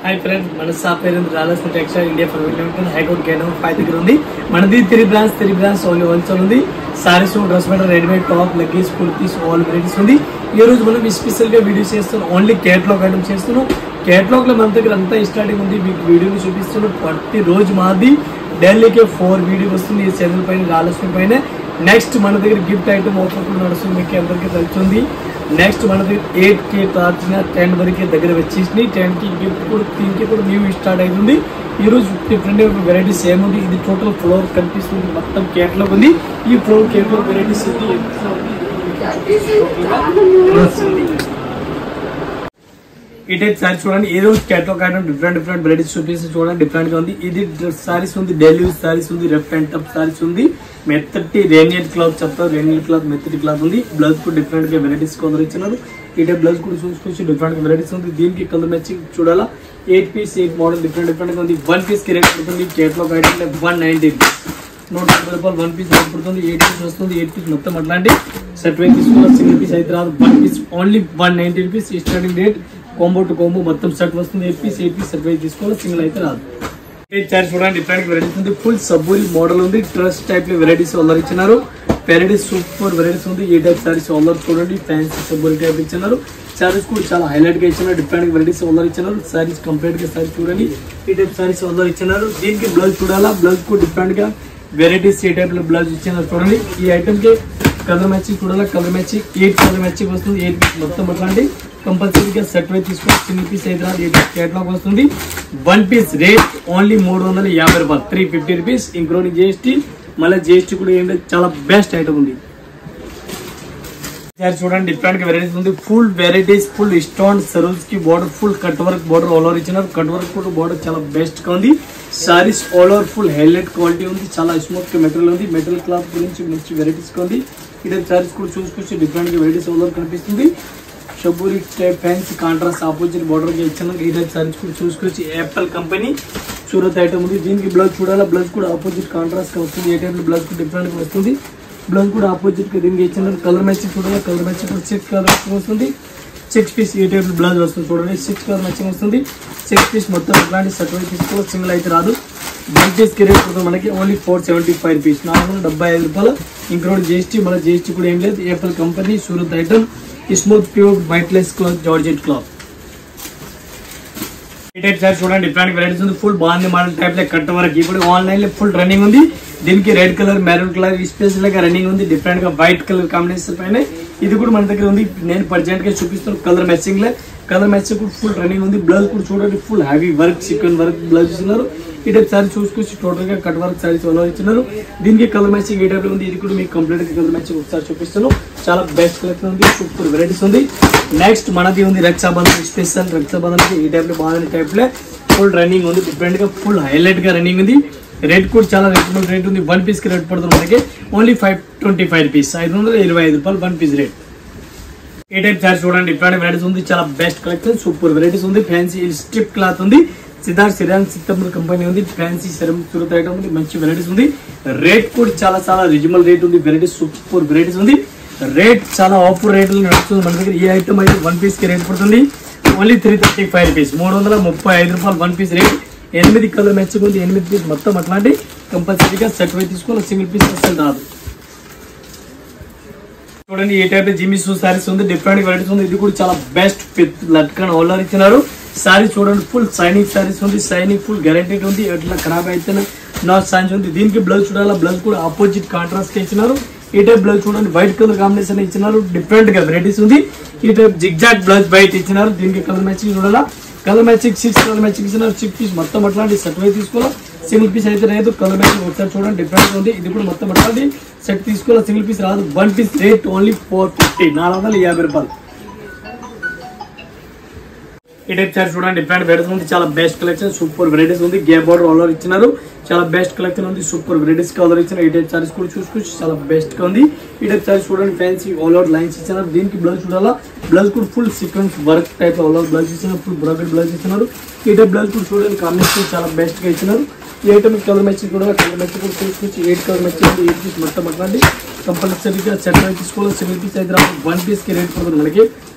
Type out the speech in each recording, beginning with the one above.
High friends मन साफेर textile India private limited high court gate number 5 దగ్గర ఉంది. మనది 3 బ్రాంచ్ ఓన్లీ హోల్సేల్ ఉంది. Sarees dress material readymade top leggings kurtis all varieties ఉంది. ఈ రోజు మనం స్పెషల్ గా వీడియో చేస్తున్నాం. ఓన్లీ కేటలాగ్ ఐటమ్ చేస్తున్నాం. కేటలాగ్ లో మన దగ్గర అంతా స్టార్టింగ్ ఉంది. మీకు వీడియోని చూపిస్తున్నాం. ప్రతి రోజు మాది ఢిల్లీకి 4 వీడియో వస్తుంది. ఈ ఛానల్ పైన రాలసిన పైన నెక్స్ట్ మన దగ్గర గిఫ్ట్ ఐటమ్ ఆఫర్ కూడా నడుస్తుంది. మీకు అందరికీ తెలుస్తుంది. నెక్స్ట్ మన దగ్గర 8K టార్చ్ 10 వరకు దగ్గర వచ్చేసి 10K గిఫ్ట్ కూడా 3K కూడా న్యూ స్టార్ట్ అవుతుంది. ఈ రోజు డిఫరెంట్ వెరైటీస్ ఏముంది. ఇది టోటల్ ఫ్లోర్ కనిపిస్తుంది. మొత్తం కేటలాగ్ ఉంది. ఈ ఫ్లోర్ కేటలాగ్ వెరైటీస్ ఈ టైప్ సారీస్ చూడండి. ఏ రోజు కేటలాగ్ ఐటమ్ డిఫరెంట్ వెరైటీస్ చూపిస్తే చూడండి. డిఫరెంట్ గా ఉంది. ఇది సారీస్ ఉంది. డైలీ యూజ్ సారీస్ ఉంది. రఫ్ అండ్ టఫ్ సారీస్ ఉంది. మెత్తటి రేనియట్ క్లాత్ చెప్తారు. రేనియట్ క్లాత్ మెత్తటి క్లాత్ ఉంది. బ్లౌజ్ కూడా డిఫరెంట్ గా వెరైటీస్ కొందరు ఇచ్చినారు. ఈ టైప్ బ్లౌజ్ కూడా చూసుకొచ్చి డిఫరెంట్ గా వెరైటీస్ ఉంది. దీనికి కలర్ మ్యాచింగ్ చూడాలా. 8 పీస్ 8 మోడల్ డిఫరెంట్ గా ఉంది. 1 పీస్ కి రేట్ పడుతుంది. కేటలాగ్ ఐటమ్ 190 రూపాయలు 1 పీస్ రేట్ పడుతుంది. 8 పీస్ వస్తుంది. 8 పీస్ మొత్తం అట్లాంటి సెట్ వైజ్ తీసుకోవాలి. సింగిల్ పీస్ అయితే రాదు. 1 piece only 190 rupees starting rate. Combo to combo మొత్తం సెట్ వస్తుంది. 8 పీస్ సెట్ వైజ్ తీసుకోవాలి. సింగిల్ అయితే రాదు. చార్జ్ చూడండి. డిఫరెంట్ వెరైటీస్ ఉంది. ఫుల్ సబ్బూరి మోడల్ ఉంది. ట్రస్ టైప్ లో వెరైటీస్ ఆల్రెడీ ఇచ్చినారు. వెరైటీస్ సూపర్ వెరైటీస్ ఉంది. ఈ టైప్ సారీస్ ఆల్రెడీ చూడండి. ఫ్యాన్సీ సబ్బూరి టైప్ ఇచ్చినారు. సారీస్ కూడా చాలా హైలైట్ గా ఇచ్చినారు. డిఫరెంట్ వెరైటీస్ ఆల్రెడీ ఇచ్చినారు. సారీస్ కంప్లీట్ గా సారీ చూడండి. ఈ టైప్ సారీస్ ఆల్రెడీ ఇచ్చినారు. దీనికి బ్లౌజ్ చూడాలా. బ్లౌజ్ కూడా డిఫరెంట్ గా వెరైటీస్ ఈ టైప్ లో బ్లౌజ్ ఇచ్చినారు. చూడండి. ఈ ఐటమ్ కి కలర్ మ్యాచింగ్ చూడాలా. కలర్ మ్యాచింగ్ 8 కలర్ మ్యాచింగ్ వస్తుంది. 8 పీస్ మొత్తం అట్లాంటి కంపల్సరీగా సెట్ వైజ్ తీసుకోవాలి. సింగిల్ పీస్ అయితే రాదు. కేటలాగ్ వస్తుంది. 1 పీస్ రేట్ ఓన్లీ 350 రూపాయలు. 350 రూపీస్ ఇంక్లూడింగ్ GST. మళ్ళీ GST కూడా ఏంటంటే చాలా బెస్ట్ ఐటమ్ ఉంది. చూడండి. డిఫరెంట్ గా వెరైటీస్ ఉంది. ఫుల్ వెరైటీస్ ఫుల్ స్టోన్ సరూల్స్ కి border full cut work border all over ఇచ్చినారు. కట్ వర్క్ కూడా బోర్డర్ చాలా బెస్ట్ గా ఉంది. Sarees all over full highlight quality ఉంది. చాలా స్మూత్ మెటీరియల్ ఉంది. మెటీరియల్ క్లాత్ గురించి మంచి వెరైటీస్ గా ఉంది. ఇదే సారీస్ కూడా చూసుకొచ్చి డిఫరెంట్ గా వెరైటీస్ ఆల్ ఓవర్ కనిపిస్తుంది. షబూరి type fancy contrast opposite border గా ఇచ్చిన ఈ టైప్ సారీస్ కూడా చూసుకొచ్చి యాపిల్ కంపెనీ సూరత్ ఐటమ్ ఉంది. దీనికి బ్లౌజ్ చూడాలా. బ్లౌజ్ కూడా ఆపోజిట్ కాంట్రాస్ట్ గా వస్తుంది. ఏ టైప్ లో బ్లౌజ్ కూడా డిఫరెంట్ గా వస్తుంది. బ్లౌజ్ కూడా ఆపోజిట్ గా దీనికి ఇచ్చిన కలర్ మ్యాచింగ్ చూడాలి. కలర్ మ్యాచింగ్ కూడా 6 కలర్ వస్తుంది. 6 పీస్ ఈ టైప్ బ్లౌజ్ వస్తుంది. చూడండి. 6 కలర్ మ్యాచింగ్ వస్తుంది. 6 పీస్ మొత్తం ఇట్లాంటి సెట్ వైజ్ తీసుకోవాలి. సింగిల్ అయితే రాదు. 1 పీస్ కి రేట్ పడుతుంది మనకి ఓన్లీ 475 రూపీస్. 475 రూపాయలు ఇంక్లూడ్ GST. మళ్ళీ GST కూడా ఏం లేదు. Apple company Surat item smooth pure వైట్లెస్ క్లాత్ జార్జెట్ క్లాత్. ఈ టైప్ సార్ చూడండి. డిఫరెంట్ వెరైటీస్ ఉంది. ఫుల్ బాగుంది. మోడల్ టైప్ లో కట్ వరకు ఇప్పుడు ఆన్లైన్ లో ఫుల్ రన్నింగ్ ఉంది. దీనికి red colour maroon colour special గా రన్నింగ్ ఉంది. డిఫరెంట్ గా వైట్ కలర్ కాంబినేషన్ పైన ఇది కూడా మన దగ్గర ఉంది. నేను ప్రజెంట్ గా చూపిస్తాను. కలర్ మ్యాచింగ్ లో కలర్ మ్యాచింగ్ కూడా ఫుల్ రన్నింగ్ ఉంది. బ్లౌజ్ కూడా చూడండి. Full heavy work sequence work blouse ఇస్తున్నారు. ఈ టైప్ సారీ చూసుకొచ్చి టోటల్ గా కట్ వర్క్ సారీస్ అలా ఇచ్చినారు. దీనికి కలర్ మ్యాచింగ్ ఏ టైప్ లో ఉంది. ఇది కూడా మీకు కంప్లీట్ గా కలర్ మ్యాచింగ్ ఒకసారి చూపిస్తాను. చాలా బెస్ట్ కలెక్షన్ ఉంది. సూపర్ వెరైటీస్ ఉంది. నెక్స్ట్ మనది ఉంది రక్షాబంధన్ స్పెషల్. రక్షాబంధన్ ఈ టైప్ లో బాగా టైప్ లో ఫుల్ రన్నింగ్ ఉంది. డిఫరెంట్ గా ఫుల్ హైలైట్ గా రన్నింగ్ ఉంది. రేట్ కూడా చాలా రీజనబుల్ రేట్ ఉంది. 1 పీస్ కి రేట్ పడుతుంది మనకి ఓన్లీ 525 రూపీస్. 525 రూపాయలు 1 పీస్ రేట్. ఈ టైప్ సారీ చూడండి. డిఫరెంట్ వెరైటీస్ ఉంది. చాలా బెస్ట్ కలెక్షన్ సూపర్ వెరైటీస్ ఉంది. ఫ్యాన్సీ స్ట్రిప్ క్లాత్ ఉంది. సిద్ధార్థ్ సిరాన్ సిత్తమ్మ కంపెనీ ఉంది. ఫ్యాన్సీ సెరమ్ సూరత్ ఐటమ్ ఉంది. మంచి వెరైటీస్ ఉంది. రేట్ కూడా చాలా రీజనబుల్ రేట్ ఉంది. వెరైటీస్ సూపర్ వెరైటీస్ ఉంది. రేట్ చాలా ఆఫర్ రేట్ నడుస్తుంది మన దగ్గర. ఈ ఐటమ్ అయితే 1 పీస్ కి రేట్ పడుతుంది ఓన్లీ 335 రూపీస్. 335 రూపాయలు 1 పీస్ రేట్. 8 కలర్ మ్యాచింగ్ ఉంది. 8 పీస్ మొత్తం అట్లాంటి కంపల్సరీగా సెట్ వైజ్ తీసుకోవాలి. సింగిల్ పీస్ అసలు రాదు. చూడండి. ఈ టైప్ జిమిసూ సారీస్ ఉంది. డిఫరెంట్ వెరైటీస్ ఉంది. ఇది కూడా చాలా బెస్ట్ లట్కన్ హోల్డర్ ఇచ్చినారు. సారీ చూడండి. ఫుల్ సైనింగ్ సారీస్ ఉంది. సైనింగ్ ఫుల్ గ్యారెంటీడ్ ఉంది. ఎట్లా ఖరాబ్ అయితే నా సైన్స్ ఉంది. దీనికి బ్లౌజ్ చూడాలా. బ్లౌజ్ కూడా ఆపోజిట్ కాంట్రాస్ట్ ఇచ్చినారు. ఈ టైప్ బ్లౌజ్ చూడండి. వైట్ కలర్ కాంబినేషన్ ఇచ్చినారు. డిఫరెంట్ గా వెరైటీస్ ఉంది. ఈ టైప్ జిగ్జాగ్ బ్లౌజ్ వైట్ ఇచ్చినారు. దీనికి కలర్ మ్యాచింగ్ చూడాలా. కలర్ మ్యాచింగ్ 6 కలర్ మ్యాచింగ్ ఇచ్చినారు. 6 పీస్ మొత్తం అట్లాంటి సెట్ వైజ్ తీసుకోవాలి. సింగిల్ పీస్ అయితే లేదు. కలర్ మ్యాచింగ్ ఒకసారి చూడండి. డిఫరెంట్ ఉంది. ఇది కూడా మొత్తం అట్లాంటి సెట్ తీసుకోవాలి. సింగిల్ పీస్ రాదు. 1 పీస్ రేట్ ఓన్లీ 450 450 రూపాయలు. ఈ టైప్ సారీ చూడండి. డిఫరెంట్ వెరైటీస్ ఉంది. చాలా బెస్ట్ కలెక్షన్ సూపర్ వెరైటీస్ ఉంది. గే బోర్డర్ ఆల్ ఓవర్ ఇచ్చినారు. చాలా బెస్ట్ కలెక్షన్ ఉంది. సూపర్ వెరైటీస్ ఆల్ ఓవర్ ఇచ్చిన ఈ టైప్ సారీస్ కూడా చూసుకోవచ్చు. చాలా బెస్ట్ గా ఉంది. ఈ టైప్ సారీస్ చూడండి. ఫ్యాన్సీ ఆల్ ఓవర్ లైన్స్ ఇచ్చినారు. దీనికి బ్లౌజ్ చూడాలా. బ్లౌజ్ కూడా full sequence work type all over blouse ఇచ్చినారు. ఫుల్ బ్రాకెట్ బ్లౌజ్ ఇచ్చినారు. ఈ టైప్ బ్లౌజ్ కూడా చూడండి. కాంబినేషన్ చాలా బెస్ట్ గా ఇచ్చినారు. ఈ ఐటమ్ కలర్ మ్యాచింగ్ కూడా కలర్ మ్యాచింగ్ కూడా చూసుకోవచ్చు. 8 కలర్ మ్యాచింగ్ 8 పీస్ మొత్తం అట్లాంటి కంపల్సరీగా సెట్ వైజ్ తీసుకోవాలి. సింగిల్ పీస్ అయితే 1 పీస్ కి రేట్ పడుతుంది మనకి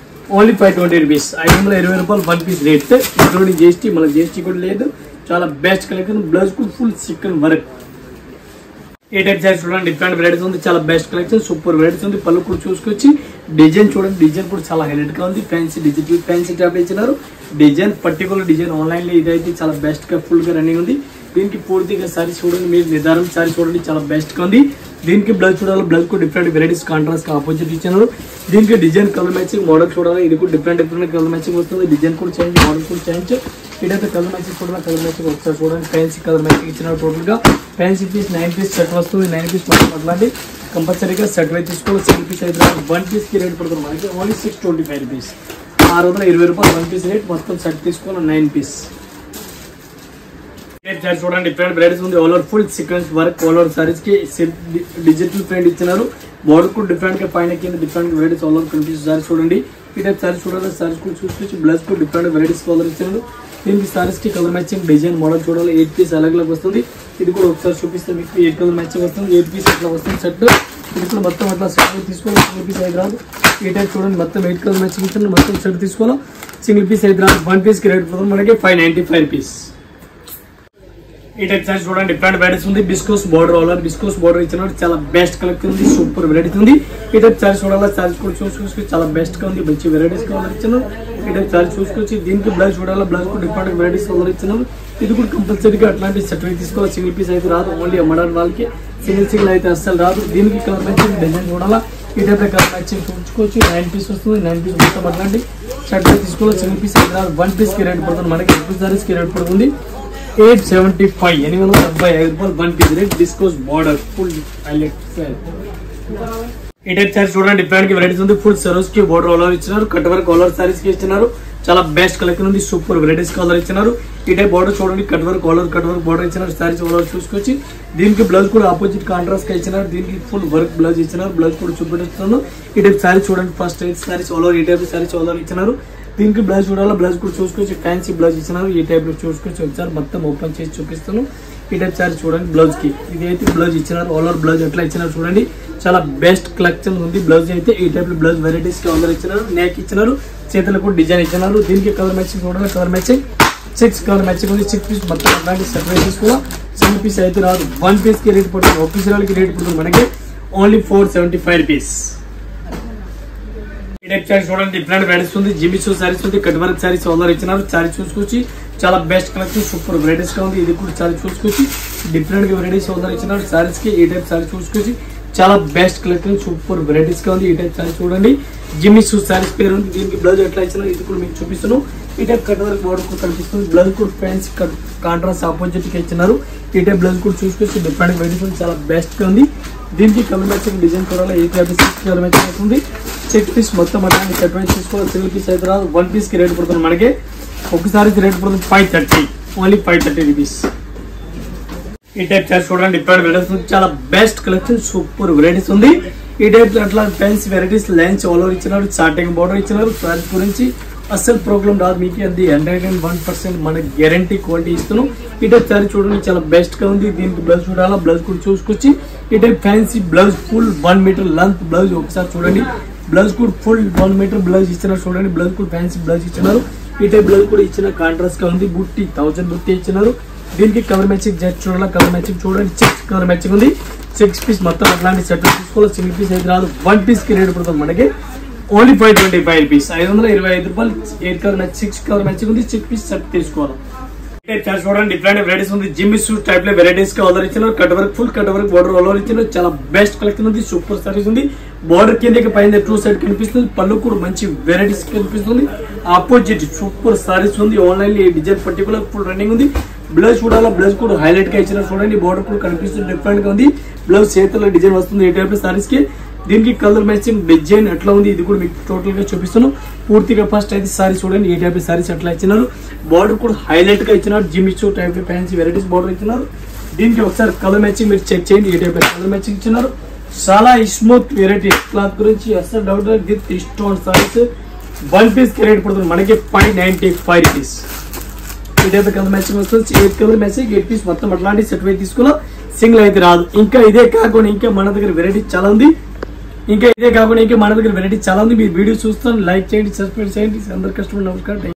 ఓన్లీ 520 రూపీస్. 520 రూపాయలు 1 పీస్ రేట్, ఇంక్లూడింగ్ జిఎస్టీ. మళ్ళీ జిఎస్టీ కూడా లేదు. చాలా బెస్ట్ కలెక్షన్. బ్లౌజ్ కూడా ఫుల్ చికెన్ వర్క్. ఏ టైప్ సారీస్ చూడండి, డిఫరెంట్ వెరైటీస్ ఉంది. చాలా బెస్ట్ కలెక్షన్, సూపర్ వెరైటీస్ ఉంది. పళ్ళు కూడా చూసుకొచ్చి డిజైన్ చూడండి, డిజైన్ కూడా చాలా హైలైట్ గా ఉంది. ఫ్యాన్సీ డిజిటల్ ఫ్యాన్సీ ట్యాప్ ఇచ్చినారు. డిజైన్ పర్టికులర్ డిజైన్ ఆన్లైన్ లో ఇదైతే చాలా బెస్ట్ గా ఫుల్ గా రన్నింగ్ ఉంది. దీనికి పూర్తిగా సారీస్ చూడండి, మీరు నిర్ధారణ సారీ చూడండి, చాలా బెస్ట్ గా ఉంది. దీనికి బ్లౌజ్ చూడాలి, బ్లౌజ్ కూడా డిఫరెంట్ వెరైటీస్ కాంట్రాస్ట్ ఆపోజిట్ ఇచ్చినారు. దీనికి డిజైన్ కలర్ మ్యాచింగ్ మోడల్ చూడాలి, ఇది కూడా డిఫరెంట్ కలర్ మ్యాచింగ్ వస్తుంది. డిజైన్ కూడా చేంజ్, మోడల్ కూడా చేంజ్. ఇదైతే కలర్ మ్యాచింగ్ చూడాలి, కలర్ మ్యాచింగ్ ఒకసారి చూడండి. ఫ్యాన్సీ కలర్ మ్యాచింగ్ ఇచ్చినారు. టోటల్ గా ఫ్యాన్సీ పీస్ 9 పీస్ సెట్ వస్తుంది. 9 పీస్ మొత్తం అట్లాంటి కంపల్సరీగా సెట్ వైపు తీసుకోవాలి. సింగిల్ పీస్ అయితే 1 పీస్ కి రేట్ పడుతుంది మనకి ఓన్లీ 625 రూపీస్. 620 రూపాయలు 1 పీస్ రేట్. మొత్తం సెట్ తీసుకోవాలి 9 పీస్. చూడండి, డిఫరెంట్ వెరైటీస్ ఉంది. All over full sequence work, all over saris కి డిజిటల్ ప్రింట్ ఇచ్చినారు. బోర్డర్ కూడా డిఫరెంట్ గా పైన కింద డిఫరెంట్ వెరైటీస్ ఆల్ ఓవర్ కనిపిస్తుంది. సారీస్ చూడండి, ఈ టైప్ సారీస్ చూడాలి. సారీస్ కూడా చూసుకొచ్చి బ్లౌజ్ కూడా డిఫరెంట్ వెరైటీస్ కలర్ ఇచ్చినారు. దీనికి సారీస్ కి కలర్ మ్యాచింగ్ డిజైన్ మోడల్ చూడాలి. 8 పీస్ అలాగే వస్తుంది. ఇది కూడా ఒకసారి చూపిస్తే మీకు 8 కలర్ మ్యాచింగ్ వస్తుంది. 8 పీస్ అట్లా వస్తుంది సెట్. ఇది కూడా మొత్తం అట్లా సెట్ తీసుకోవాలి. సింగిల్ పీస్ అయితే రాదు. ఈ టైప్ చూడండి, మొత్తం 8 కలర్ మ్యాచింగ్ ఇచ్చిన మొత్తం సెట్ తీసుకోవాలి. సింగిల్ పీస్ అయితే రాదు. 1 పీస్ కి రేట్ పడుతుంది మనకి 595 రూపీస్. ఈ టైప్ సారీస్ చూడండి, డిఫరెంట్ వెరైటీస్ ఉంది. బిస్కోస్ బోర్డర్ ఆల్ ఓవర్ బిస్కోస్ బోర్డర్ ఇచ్చినారు. చాలా బెస్ట్ కలెక్షన్ ఉంది, సూపర్ వెరైటీస్ ఉంది. ఈ టైప్ సారీస్ చూడాలి, సారీస్ కూడా చూసుకొచ్చి చాలా బెస్ట్ గా ఉంది. మంచి వెరైటీస్ కలర్ ఇచ్చినారు. ఈ టైప్ సారీస్ చూసుకొచ్చి దీనికి బ్లౌజ్ చూడాలి, బ్లౌజ్ కూడా డిఫరెంట్ వెరైటీస్ కలర్ ఇచ్చినారు. ఇది కూడా కంపల్సరీగా అట్లాంటి సెట్ తీసుకోవాలి. సింగిల్ పీస్ అయితే రాదు, ఓన్లీ అమ్మడానికి వాళ్ళకి. సింగిల్ అయితే అస్సలు రాదు. దీనికి కలర్ మ్యాచింగ్ డిజైన్ చూడాలా, ఈ టైప్ కలర్ మ్యాచింగ్ చూసుకోవచ్చు. 9 పీస్ వస్తుంది. 9 పీస్ మొత్తం అట్లాంటి సెట్ తీసుకోవాలి. సింగిల్ పీస్ అయితే రాదు. 1 పీస్ కి రేట్ పడుతుంది మనకి. 8 సారీస్ కి రేట్ పడుతుంది 875 రూపాయలు 1 పీస్ రేట్. డిస్కోస్ బోర్డర్ ఫుల్ హైలైట్. ఈ టైప్ సారీస్ చూడండి, డిఫరెంట్ వెరైటీస్ ఉంది. ఫుల్ సరోస్ కి బోర్డర్ ఆల్ ఓవర్ ఇచ్చినారు. Cut work all over saris కి ఇచ్చినారు. చాలా బెస్ట్ కలెక్షన్ ఉంది, సూపర్ వెరైటీస్ కలర్ ఇచ్చినారు. ఈ టైప్ బోర్డర్ చూడండి, cut work all over cut work border ఇచ్చినారు. సారీస్ ఆల్ ఓవర్ చూసుకొచ్చి దీనికి బ్లౌజ్ కూడా ఆపోజిట్ కాంట్రాస్ట్ గా ఇచ్చినారు. దీనికి ఫుల్ వర్క్ బ్లౌజ్ ఇచ్చినారు. బ్లౌజ్ కూడా చూపిస్తున్నాను. ఈ టైప్ సారీస్ చూడండి, ఫస్ట్ సారీస్ ఆల్ ఓవర్ ఈ టైప్ సారీస్ ఆల్ ఓవర్ ఇచ్చినారు. దీనికి బ్లౌజ్ చూడాలి, బ్లౌజ్ కూడా చూసుకొచ్చి ఫ్యాన్సీ బ్లౌజ్ ఇచ్చినారు. ఈ టైప్ లో చూసుకొచ్చి ఒకసారి మొత్తం ఓపెన్ చేసి చూపిస్తాను. ఈ టైప్ సారీ చూడండి, బ్లౌజ్ కి ఇది అయితే బ్లౌజ్ ఇచ్చినారు. ఆల్ ఓవర్ బ్లౌజ్ ఎట్లా ఇచ్చినారు చూడండి, చాలా బెస్ట్ కలెక్షన్ ఉంది. బ్లౌజ్ అయితే ఈ టైప్ లో బ్లౌజ్ వెరైటీస్ కి ఆల్ ఇచ్చినారు. నెక్ ఇచ్చినారు, చేతులకు కూడా డిజైన్ ఇచ్చినారు. దీనికి కలర్ మ్యాచింగ్ చూడాలి, కలర్ మ్యాచింగ్ 6 కలర్ మ్యాచింగ్ ఉంది. 6 పీస్ మొత్తం అట్లాంటి సెపరేట్ తీసుకోవాలి. సింగిల్ పీస్ అయితే రాదు. 1 పీస్ కి రేట్ పడుతుంది. ఒక పీస్ కి రేట్ పడుతుంది మనకి ఓన్లీ 475 రూపీస్. ఈ టైప్ సారీస్ చూడండి, డిఫరెంట్ వెరైటీస్ ఉంది. జిమిచూ సారీస్ ఉంది, కట్ వర్క్ సారీస్ ఆల్ ఇచ్చినారు. సారీ చూసుకొచ్చి చాలా బెస్ట్ కలెక్షన్, సూపర్ వెరైటీస్ గా ఉంది. ఇది కూడా సారీ చూసుకొచ్చి డిఫరెంట్ గా వెరైటీస్ ఆల్ ఇచ్చినారు. సారీస్ కి ఈ టైప్ సారీ చూసుకొచ్చి చాలా బెస్ట్ కలెక్షన్, సూపర్ వెరైటీస్ గా ఉంది. ఈ టైప్ సారీ చూడండి, జిమిచూ సారీస్ పేరు ఉంది. దీనికి బ్లౌజ్ ఎట్లా ఇచ్చినారు ఇది కూడా మీకు చూపిస్తున్నాను. ఈ టైప్ కట్ వర్క్ బోర్డర్ కూడా కనిపిస్తుంది. బ్లౌజ్ కూడా ఫ్యాన్సీ కాంట్రాస్ట్ ఆపోజిట్ గా ఇచ్చినారు. ఈ టైప్ బ్లౌజ్ కూడా చూసుకొచ్చి డిఫరెంట్ వెరైటీస్ ఉంది, చాలా బెస్ట్ గా ఉంది. దీనికి కలర్ మ్యాచింగ్ డిజైన్ చూడాలి. ఈ టైప్ 6 కలర్ మ్యాచింగ్ అవుతుంది. 6 పీస్ మొత్తం అట్లాంటి సెట్ వైజ్ తీసుకోవాలి. సింగిల్ పీస్ అయితే రాదు. 1 పీస్ కి రేట్ పడుతుంది మనకి. ఒకసారి రేట్ పడుతుంది 530, ఓన్లీ 530 రూపీస్. ఈ టైప్ సారీస్ చూడండి, డిఫరెంట్ వెరైటీస్ ఉంది. చాలా బెస్ట్ కలెక్షన్, సూపర్ వెరైటీస్ ఉంది. ఈ టైప్ అట్లా fancy varieties lines all over ఇచ్చినారు. స్టార్టింగ్ బోర్డర్ ఇచ్చినారు. సారీస్ గురించి అస్సలు ప్రాబ్లం రాదు మీకు. అది 101% మన గ్యారంటీ క్వాలిటీ ఇస్తున్నాం. ఈ టైప్ సారీ చూడండి, చాలా బెస్ట్ గా ఉంది. దీనికి బ్లౌజ్ చూడాలా, బ్లౌజ్ కూడా చూసుకొచ్చి ఈ type fancy blouse full 1 metre length blouse ఒకసారి చూడండి. బ్లౌజ్ కూడా ఫుల్ 1 మీటర్ బ్లౌజ్ ఇచ్చినారు చూడండి. బ్లౌజ్ కూడా ఫ్యాన్సీ బ్లౌజ్ ఇచ్చినారు. ఈ టైప్ బ్లౌజ్ కూడా ఇచ్చిన కాంట్రాస్ట్ గా ఉంది. బుట్టి 1000 బుట్టి ఇచ్చినారు. దీనికి కలర్ మ్యాచింగ్ జస్ట్ చూడాలి, కలర్ మ్యాచింగ్ చూడండి. 6 కలర్ మ్యాచింగ్ ఉంది. 6 పీస్ మొత్తం అట్లాంటి సెట్ తీసుకోవాలి. సింగిల్ పీస్ అయితే రాదు. 1 పీస్ కి రేట్ పడుతుంది మనకి ఓన్లీ 525 రూపీస్. 525 రూపాయలు. 8 కలర్ మ్యాచ్ 6 కలర్ మ్యాచింగ్ ఉంది. 6 పీస్ సెట్ తీసుకోవాలి. చూడండి, డిఫరెంట్ వెరైటీస్ ఉంది. జిమ్మిస్ టైప్ లో వెరైటీస్ కి ఆర్డర్ ఇచ్చినారు. Cut work full cut work border all over ఇచ్చినారు. చాలా బెస్ట్ కలెక్షన్ ఉంది, సూపర్ సారీస్ ఉంది. బోర్డర్ కిందకి పైన 2 సైడ్ కనిపిస్తుంది. పళ్ళు కూడా మంచి వెరైటీస్ కనిపిస్తుంది. ఆపోజిట్ సూపర్ సారీస్ ఉంది. ఆన్లైన్ ఈ డిజైన్ పర్టికులర్ ఫుల్ రన్నింగ్ ఉంది. బ్లౌజ్ చూడాలా, బ్లౌజ్ కూడా హైలైట్ గా ఇచ్చినారు చూడండి. బోర్డర్ కూడా కనిపిస్తుంది, డిఫరెంట్ గా ఉంది. బ్లౌజ్ చేతుల్లో డిజైన్ వస్తుంది ఈ టైప్ సారీస్ కి. దీనికి కలర్ మ్యాచింగ్ డిజైన్ ఎట్లా ఉంది ఇది కూడా మీకు టోటల్ గా చూపిస్తాను. పూర్తిగా ఫస్ట్ అయితే సారీ చూడండి, ఈ టైప్ సారీస్ ఎట్లా ఇచ్చినారు. బార్డర్ కూడా హైలైట్ గా ఇచ్చినారు. Jimmy Choo type fancy varieties border ఇచ్చినారు. దీనికి ఒకసారి కలర్ మ్యాచింగ్ మీరు చెక్ చేయండి. ఈ టైప్ కలర్ మ్యాచింగ్ ఇచ్చినారు. చాలా స్మూత్ వెరైటీ క్లాత్ గురించి అసలు doubt with stone saris. 1 piece కి రేట్ పడుతుంది మనకి 595 రూపీస్. ఈ టైప్ కలర్ మ్యాచింగ్ వస్తుంది. 8 కలర్ మ్యాచింగ్ 8 పీస్ మొత్తం అట్లాంటి సెట్ అయితే తీసుకున్నా. సింగిల్ అయితే రాదు. ఇంకా ఇదే కాకుండా ఇంకా మన దగ్గర వెరైటీ చాలా ఉంది. ఇంకా ఇదే కాకుండా ఇంకా మన దగ్గర వెరైటీ చాలా ఉంది. మీరు వీడియో చూస్తాను, లైక్ చేయండి, సబ్స్క్రైబ్ చేయండి. అందరు కస్టమర్ నమస్కారం.